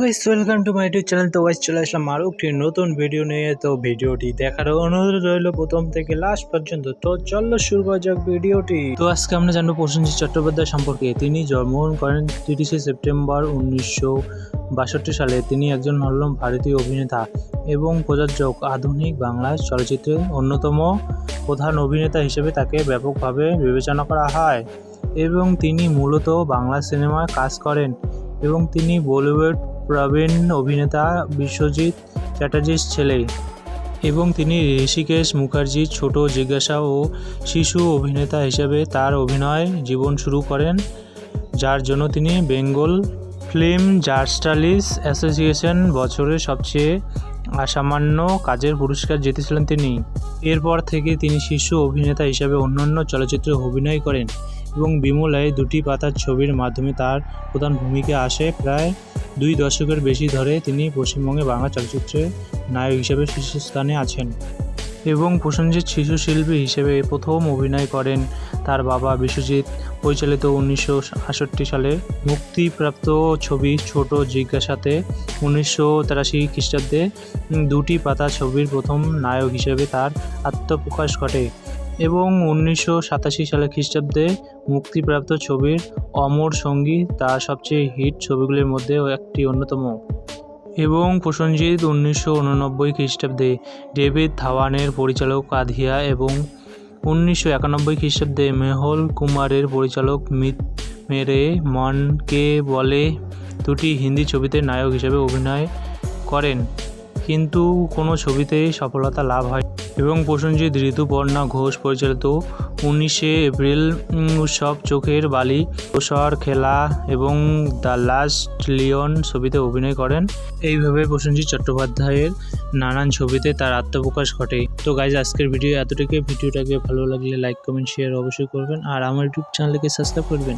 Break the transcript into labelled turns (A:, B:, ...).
A: Guys welcome to my YouTube channel. তো guys চলে আসলাম আরও একটি নতুন ভিডিও নিয়ে। তো ভিডিওটি দেখার অনুরোধ রইল প্রথম থেকে লাস্ট পর্যন্ত। তো চলো শুরু করা যাক ভিডিওটি। তো আজকে আমরা জানবো প্রসেনজিৎ চট্টোপাধ্যায় সম্পর্কে। তিনি জন্মগ্রহণ করেন 30শে সেপ্টেম্বর 1962 সালে। তিনি একজন হলেন ভারতীয় অভিনেতা এবং প্রযোজক। আধুনিক বাংলা চলচ্চিত্রের অন্যতম প্রধান অভিনেতা হিসেবে তাকে ব্যাপকভাবে বিবেচনা করা হয় এবং তিনি মূলত বাংলা সিনেমায় কাজ করেন এবং তিনি বলিউড প্রবীণ অভিনেতা বিশ্বজিৎ চ্যাটার্জির ছেলে এবং তিনি ঋষিকেশ মুখার্জির ছোট জিজ্ঞাসা ও শিশু অভিনেতা হিসেবে তার অভিনয় জীবন শুরু করেন, যার জন্য তিনি বেঙ্গল ফিল্ম জার্নালিস্ট অ্যাসোসিয়েশন বছরের সবচেয়ে অসামান্য কাজের পুরস্কার জিতেছিলেন। তিনি এরপর থেকে তিনি শিশু অভিনেতা হিসেবে অন্যান্য চলচ্চিত্রে অভিনয় করেন এবং বিমলায় দুটি পাতার ছবির মাধ্যমে তার প্রধান ভূমিকা আসে। প্রায় 2 দশকের বেশি ধরে তিনি পশ্চিমবঙ্গে বাংলা চলচ্চিত্রে নায়ক হিসেবে শীর্ষস্থানে আছেন এবং প্রসেনজিৎ শিশু শিল্পী হিসেবে প্রথম অভিনয় করেন তার বাবা বিশ্বজিৎ পরিচালিত 1968 সালে মুক্তিপ্রাপ্ত ছবি ছোট জিজ্ঞাসাতে। 1983 খ্রিস্টাব্দে দুটি পাতা ছবির প্রথম নায়ক হিসেবে তার আত্মপ্রকাশ ঘটে এবং 1987 সালে খ্রিস্টাব্দে মুক্তিপ্রাপ্ত ছবির অমর সঙ্গী তার সবচেয়ে হিট ছবিগুলির মধ্যে একটি অন্যতম। এবং প্রসেনজিৎ 1989 খ্রিস্টাব্দে ডেভিড ধাওয়ানের পরিচালক আধিয়া এবং 1991 খ্রিস্টাব্দে মেহুল কুমারের পরিচালক মিত মেরে মন কে বলে দুটি হিন্দি ছবিতে নায়ক হিসেবে অভিনয় করেন, কিন্তু কোনো ছবিতেই সফলতা লাভ হয় এবং প্রসেনজিৎ ঋতুপর্ণা ঘোষ পরিচালিত 19শে এপ্রিল উৎসব, চোখের বালি, ওসর খেলা এবং দ্য লাস্ট লিওন ছবিতে অভিনয় করেন। এইভাবে প্রসেনজিৎ চট্টোপাধ্যায়ের নানান ছবিতে তার আত্মপ্রকাশ ঘটে। তো গাইজ আজকের ভিডিও এতটুকু। ভিডিওটাকে ভালো লাগলে লাইক কমেন্ট শেয়ার অবশ্যই করবেন আর আমার ইউটিউব চ্যানেলকে সাবস্ক্রাইব করবেন।